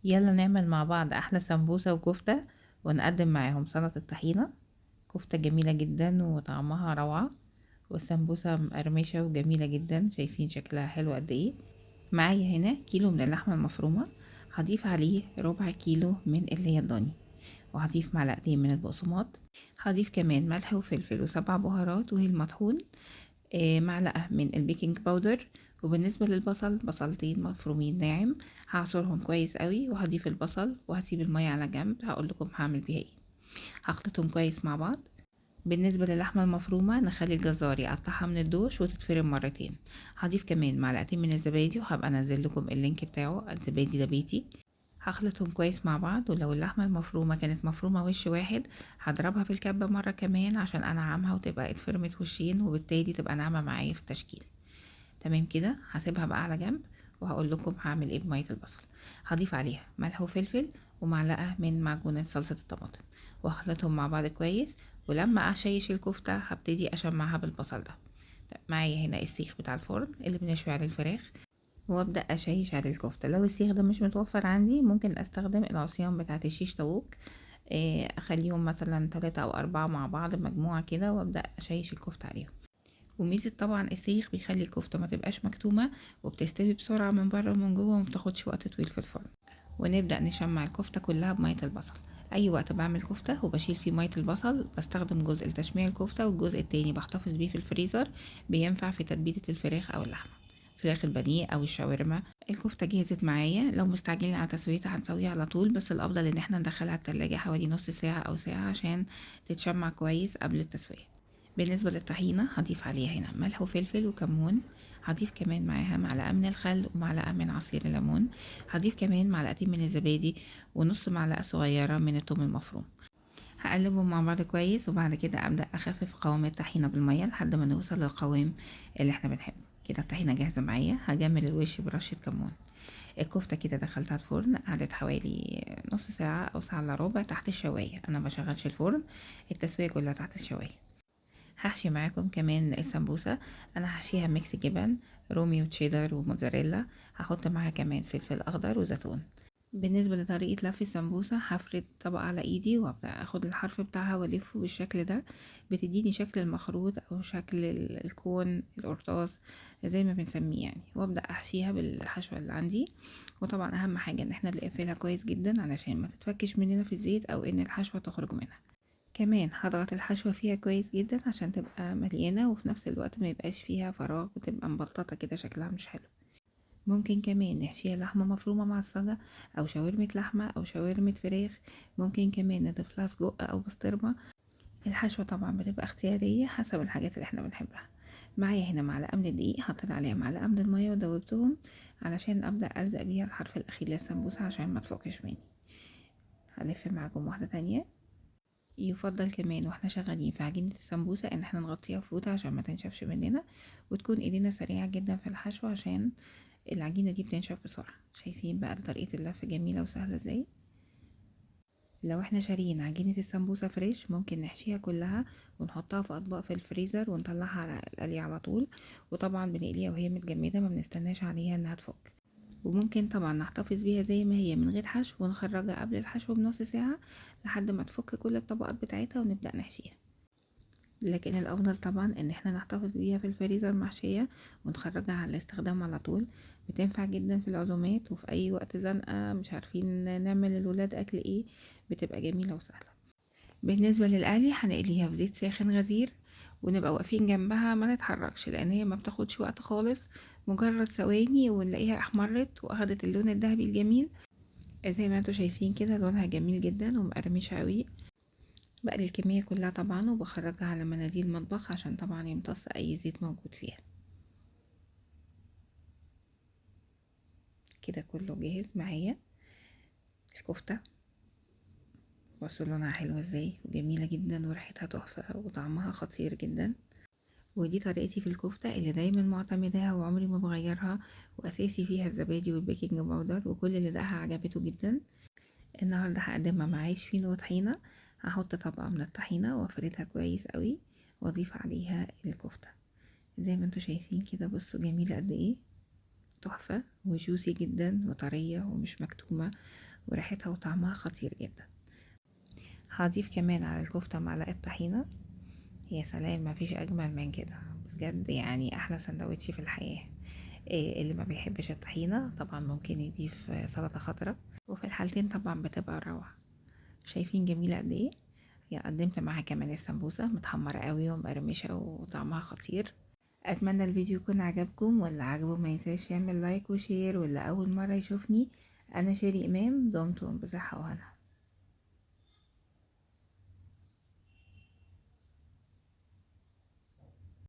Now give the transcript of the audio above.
يلا نعمل مع بعض احلى سمبوسة وكفتة، ونقدم معاهم سلطة طحينة. كفتة جميلة جدا وطعمها روعة، والسمبوسة مقرمشة وجميلة جدا. شايفين شكلها حلو قد ايه؟ معايا هنا كيلو من اللحمة المفرومة، هضيف عليه ربع كيلو من اللي هي الضاني، وهضيف معلقتين من البقسماط. هضيف كمان ملح وفلفل وسبع بهارات وهي المطحون، معلقة من البيكنج باودر. وبالنسبة للبصل، بصلتين مفرومين ناعم، هعصرهم كويس قوي، وهضيف البصل وهسيب المية على جنب. هقول لكم هعمل بيها ايه. هخلطهم كويس مع بعض. بالنسبة للحمة المفرومة، نخلي الجزار يقطعها من الدوش وتتفرم مرتين. هضيف كمان معلقتين من الزبادي، وهبقى انزل لكم اللينك بتاعه. الزبادي ده بيتي. هخلطهم كويس مع بعض. ولو اللحمة المفرومة كانت مفرومة وش واحد، هضربها في الكبة مرة كمان عشان انعمها وتبقى اتفرمت وشين، وبالتالي تبقى ناعمة معايا في التشكيل. تمام كده، هسيبها بقى على جنب وهقول لكم هعمل ايه بمية البصل. هضيف عليها ملح وفلفل ومعلقة من معجونة صلصة الطماطم، واخلطهم مع بعض كويس. ولما اشيش الكفتة هبتدي اشمعها بالبصل ده. معايا هنا السيخ بتاع الفرن اللي بنشوي عليه الفراخ، وابدا اشيش على الكفته. لو السيخ ده مش متوفر عندي، ممكن استخدم العصيان بتاعه الشيش طاووق. اخليهم مثلا 3 أو 4 مع بعض مجموعه كده، وابدا اشيش الكفته عليهم. وميزه طبعا السيخ بيخلي الكفته ما تبقاش مكتومه، وبتستوي بسرعه من بره ومن جوه، وما بتاخدش وقت طويل في الفرن. ونبدا نشمع الكفته كلها بميه البصل. اي وقت بعمل كفته وبشيل فيه ميه البصل، بستخدم جزء لتشميع الكفته، والجزء التاني بحتفظ بيه في الفريزر. بينفع في تتبيله الفراخ او اللحمه، فراخ البانيه او الشاورما. الكفته جهزت معايا. لو مستعجلين على تسويتها هنسويها على طول، بس الافضل ان احنا ندخلها التلاجة حوالي نص ساعه او ساعه عشان تتشمع كويس قبل التسويه. بالنسبه للطحينه، هضيف عليها هنا ملح وفلفل وكمون. هضيف كمان معاها معلقه من الخل ومعلقه من عصير الليمون. هضيف كمان معلقتين من الزبادي، ونص معلقه صغيره من الثوم المفروم. هقلبهم مع بعض كويس، وبعد كده ابدا اخفف قوام الطحينه بالميه لحد ما نوصل للقوام اللي احنا بنحبه. كده الطحينه جاهزه معايا. هجمل الوش برشه كمون. الكفته كده دخلتها الفرن، قعدت حوالي نص ساعه او ساعه الا ربع تحت الشوايه. انا ما شغلش الفرن، التسويه كلها تحت الشوايه. هحشي معاكم كمان السمبوسه. انا هحشيها ميكس جبن رومي وتشيدر وموتزاريلا. هحط معاها كمان فلفل اخضر وزيتون. بالنسبة لطريقة لف السمبوسة، هفرد طبقة على ايدي وابدأ اخد الحرف بتاعها والفه بالشكل ده. بتديني شكل المخروط او شكل الكون القرطاس زي ما بنسميه يعني، وابدأ احشيها بالحشوة اللي عندي. وطبعا اهم حاجة ان احنا نقفلها كويس جدا علشان ما تتفكش مننا في الزيت او ان الحشوة تخرج منها. كمان هضغط الحشوة فيها كويس جدا عشان تبقى مليانة، وفي نفس الوقت ما يبقاش فيها فراغ وتبقى مبططة كده شكلها مش حلو. ممكن كمان نحشيها لحمة مفرومة معصجة، أو شاورمة لحمة أو شاورمة فراخ. ممكن كمان نضيف لها سجق أو بسطرمة. الحشوة طبعا بتبقى اختيارية حسب الحاجات اللي احنا بنحبها. معايا هنا معلقة من الدقيق، حطيت عليها معلقة من المية ودوبتهم علشان أبدأ ألزق بيها الحرف الأخير للسمبوسة عشان ما تفكش مني. هلف معاكم واحدة تانية. يفضل كمان واحنا شغالين في عجينة السمبوسة ان احنا نغطيها فوطة عشان ما تنشفش مننا، وتكون ايدينا سريعة جدا في الحشو عشان العجينة دي بتنشف بسرعة. شايفين بقى طريقة اللف جميلة وسهلة ازاي؟ لو احنا شاريين عجينة السمبوسة فريش، ممكن نحشيها كلها ونحطها في اطباق في الفريزر ونطلعها على القلي على طول. وطبعا بنقليها وهي متجمدة، ما بنستناش عليها انها تفك. وممكن طبعا نحتفظ بيها زي ما هي من غير حشو، ونخرجها قبل الحشو بنص ساعة لحد ما تفك كل الطبقات بتاعتها ونبدأ نحشيها. لكن الافضل طبعا ان احنا نحتفظ بيها في الفريزر محشية، ونخرجها على الاستخدام على طول. بتنفع جدا في العزومات وفي اي وقت زنقة مش عارفين نعمل للولاد اكل ايه، بتبقى جميلة وسهلة. بالنسبة للقلي، هنقليها في زيت ساخن غزير، ونبقى واقفين جنبها ما نتحركش لان هي ما بتاخدش وقت خالص. مجرد ثواني ونلاقيها احمرت واخدت اللون الذهبي الجميل. زي ما انتوا شايفين كده لونها جميل جدا ومقرمشة قوي. بقلي الكمية كلها طبعا وبخرجها على مناديل مطبخ عشان طبعا يمتص اي زيت موجود فيها. كده كله جاهز معايا. الكفتة بصوا لونها حلو ازاي وجميلة جدا، وريحتها تحفة وطعمها خطير جدا. ودي طريقتي في الكفتة اللي دايما معتمداها وعمري ما بغيرها، واساسي فيها الزبادي والبيكنج باودر، وكل اللي دقها عجبته جدا. النهاردة هقدمها مع عيش فينو وطحينة. هحط طبقة من الطحينة وافردها كويس قوي، واضيف عليها الكفتة. زي ما انتوا شايفين كده، بصوا جميلة قد ايه، تحفة وجوسي جدا وطرية ومش مكتومة، وريحتها وطعمها خطير جدا. هضيف كمان على الكفتة معلقة طحينة. يا سلام، مفيش اجمل من كده بجد، يعني احلى سندوتش في الحياة. اللي ما بيحبش الطحينة طبعا ممكن يضيف سلطة خضراء، وفي الحالتين طبعا بتبقى روعة. شايفين جميلة قد ايه؟ يا قدمت معاها كمان السمبوسة متحمرة قوي ومقرمشة وطعمها خطير. اتمنى الفيديو يكون عجبكم، واللي عجبه ما ينساش يعمل لايك وشير، واللي اول مرة يشوفني انا شيري امام، دمتم بصحة وهنا.